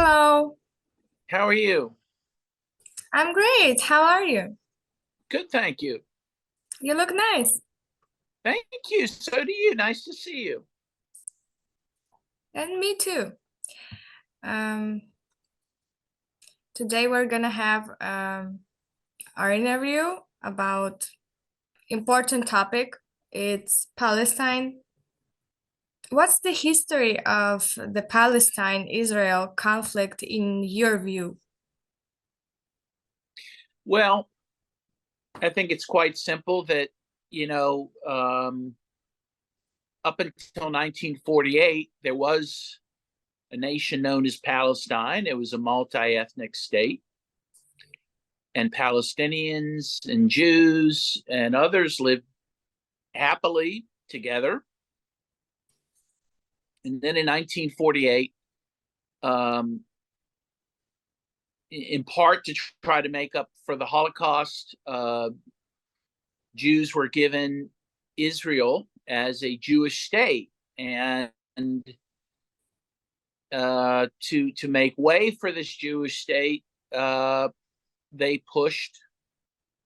Hello, How are you? I'm great. How are you? Good, thank you. You look nice. Thank you. So do you. Nice to see you. And me too. Um, Today we're gonna have our interview about important topic. It's Palestine. What's the history of the Palestine Israel conflict in your view? Well, I think it's quite simple that, up until 1948, there was a nation known as Palestine. It was a multi-ethnic state, and Palestinians and Jews and others lived happily together. And then in 1948, um, in part to try to make up for the Holocaust, Jews were given Israel as a Jewish state, and to make way for this Jewish state, they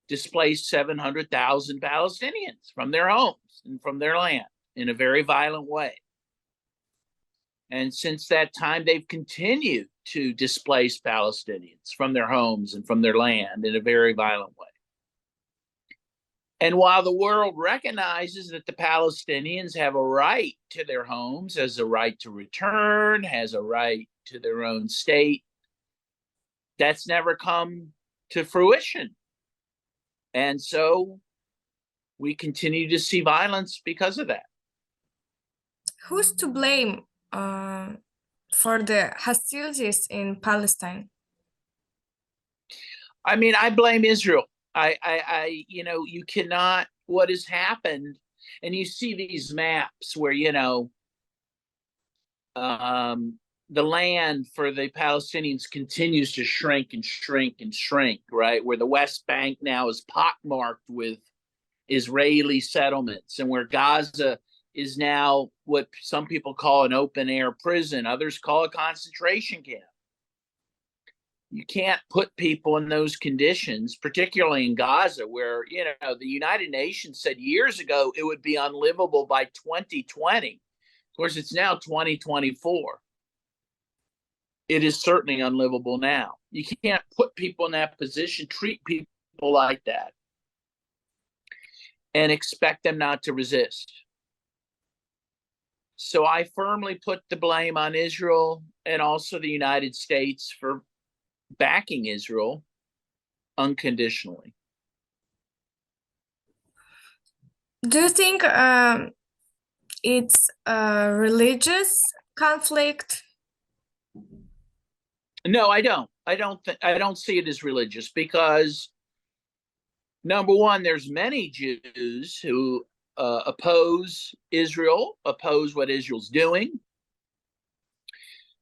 displaced 700,000 Palestinians from their homes and from their land in a very violent way. And since that time, they've continued to displace Palestinians from their homes and from their land in a very violent way. And while the world recognizes that the Palestinians have a right to their homes, has a right to return, has a right to their own state, that's never come to fruition. And so we continue to see violence because of that. Who's to blame for the hostilities in Palestine? I mean, I blame Israel. You cannot, what has happened, and you see these maps where, the land for the Palestinians continues to shrink and shrink and shrink, right? Where the West Bank now is pockmarked with Israeli settlements, and where Gaza is now what some people call an open air prison, others call a concentration camp. You can't put people in those conditions, particularly in Gaza, where, the United Nations said years ago it would be unlivable by 2020. Of course, it's now 2024. It is certainly unlivable now. You can't put people in that position, treat people like that, and expect them not to resist. So I firmly put the blame on Israel and also the United States for backing Israel unconditionally. Do you think it's a religious conflict? No, I don't. I don't see it as religious because, number one, there's many Jews who oppose Israel, oppose what Israel's doing.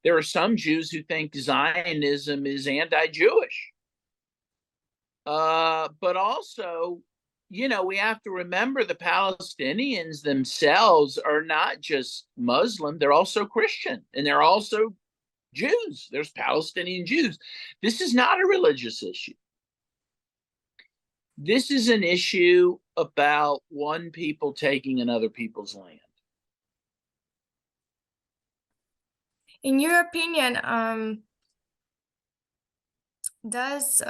There are some Jews who think Zionism is anti-Jewish. But also, we have to remember the Palestinians themselves are not just Muslim, they're also Christian, and they're also Jews. There's Palestinian Jews. This is not a religious issue. This is an issue about one people taking another people's land. In your opinion, does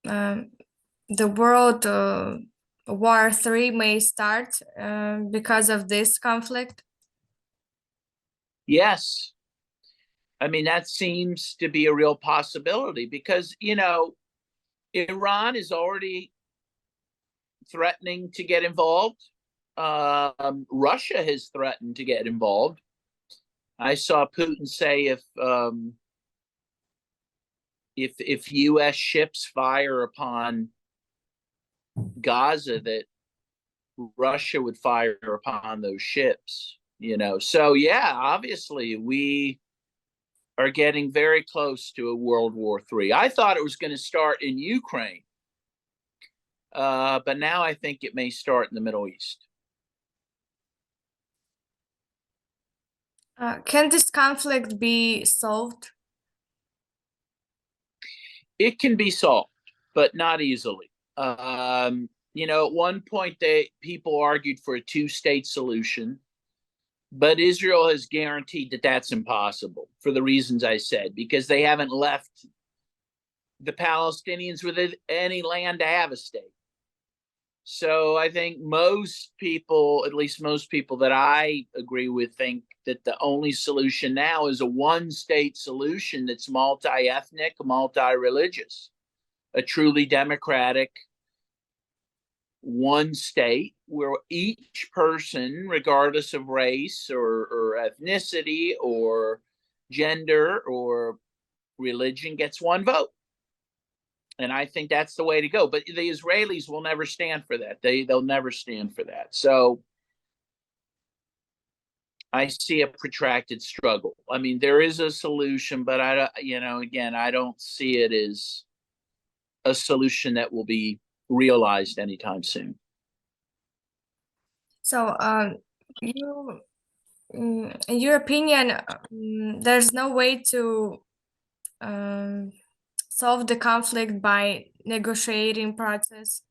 the world war three may start because of this conflict? Yes. I mean, that seems to be a real possibility because, Iran is already threatening to get involved. Russia has threatened to get involved. I saw Putin say if U.S. ships fire upon Gaza, that Russia would fire upon those ships. So yeah, obviously we are getting very close to a World War III. I thought it was going to start in Ukraine, but now I think it may start in the Middle East. Can this conflict be solved? It can be solved, but not easily. You know, at one point, people argued for a two-state solution, but Israel has guaranteed that that's impossible for the reasons I said, because they haven't left the Palestinians with any land to have a state. So I think most people, at least most people that I agree with, think that the only solution now is a one-state solution that's multi-ethnic, multi-religious, a truly democratic one state where each person, regardless of race or ethnicity or gender or religion, gets one vote. And I think that's the way to go. But the Israelis will never stand for that. They'll never stand for that. So I see a protracted struggle. I mean, there is a solution, but again, I don't see it as a solution that will be realized anytime soon. So, in your opinion, there's no way to solve the conflict by negotiating process?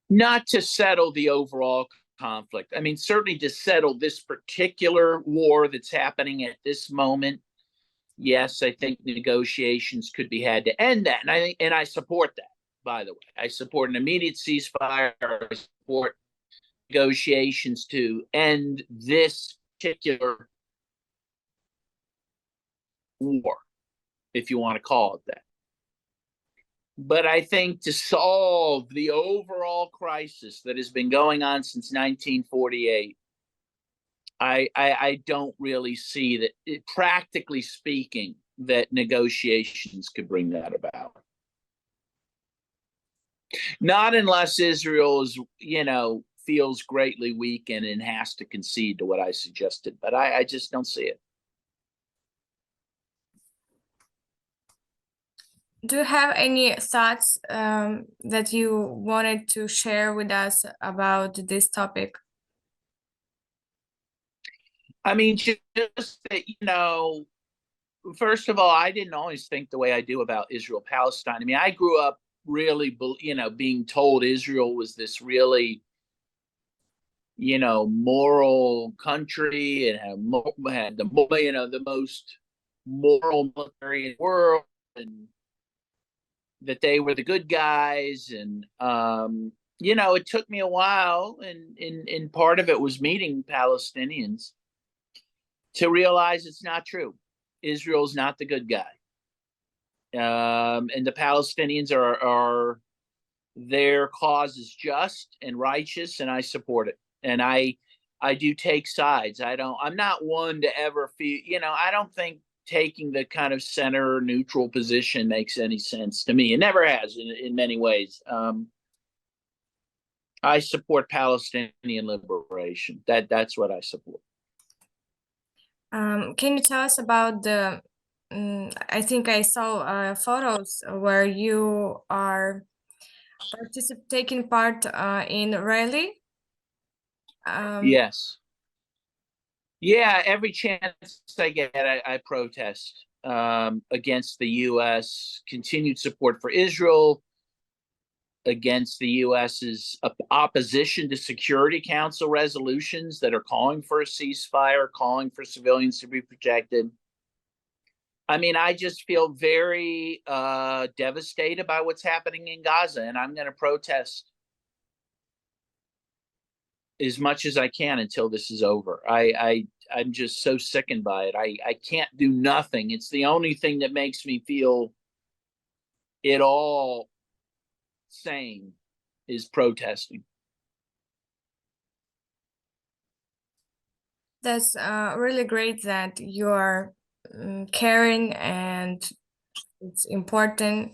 Not to settle the overall conflict. I mean, certainly to settle this particular war that's happening at this moment. Yes, I think negotiations could be had to end that, and I support that. By the way, I support an immediate ceasefire. I support negotiations to end this particular war, if you want to call it that. But I think to solve the overall crisis that has been going on since 1948, I don't really see that, practically speaking, that negotiations could bring that about. Not unless Israel is, feels greatly weakened and has to concede to what I suggested, but I just don't see it. Do you have any thoughts that you wanted to share with us about this topic? I mean, just that, first of all, I didn't always think the way I do about Israel-Palestine. I mean, I grew up really, being told Israel was this really, moral country. It had the most moral military in the world, and that they were the good guys. And it took me a while, and part of it was meeting Palestinians to realize it's not true. Israel's not the good guy. And the Palestinians are their cause is just and righteous, and I support it. And I do take sides. I'm not one to ever feel, I don't think taking the kind of center neutral position makes any sense to me. It never has in many ways. I support Palestinian liberation. That's what I support. Can you tell us about the, I think I saw photos where you are taking part in rally? Yes. Yeah, every chance I get, I protest against the U.S., continued support for Israel, against the U.S.'s opposition to Security Council resolutions that are calling for a ceasefire, calling for civilians to be protected. I mean, I just feel very devastated by what's happening in Gaza, and I'm going to protest as much as I can until this is over. I'm just so sickened by it. I can't do nothing. It's the only thing that makes me feel at all sane is protesting. That's really great that you're caring, and it's important.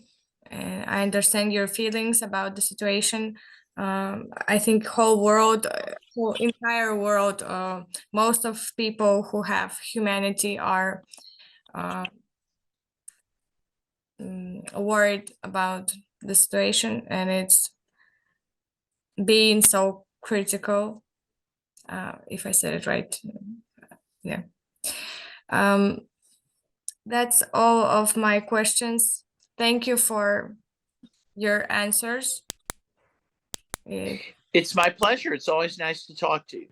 And I understand your feelings about the situation. I think whole entire world, most of people who have humanity are worried about the situation, and it's being so critical. If I said it right, yeah. That's all of my questions. Thank you for your answers. It's my pleasure. It's always nice to talk to you.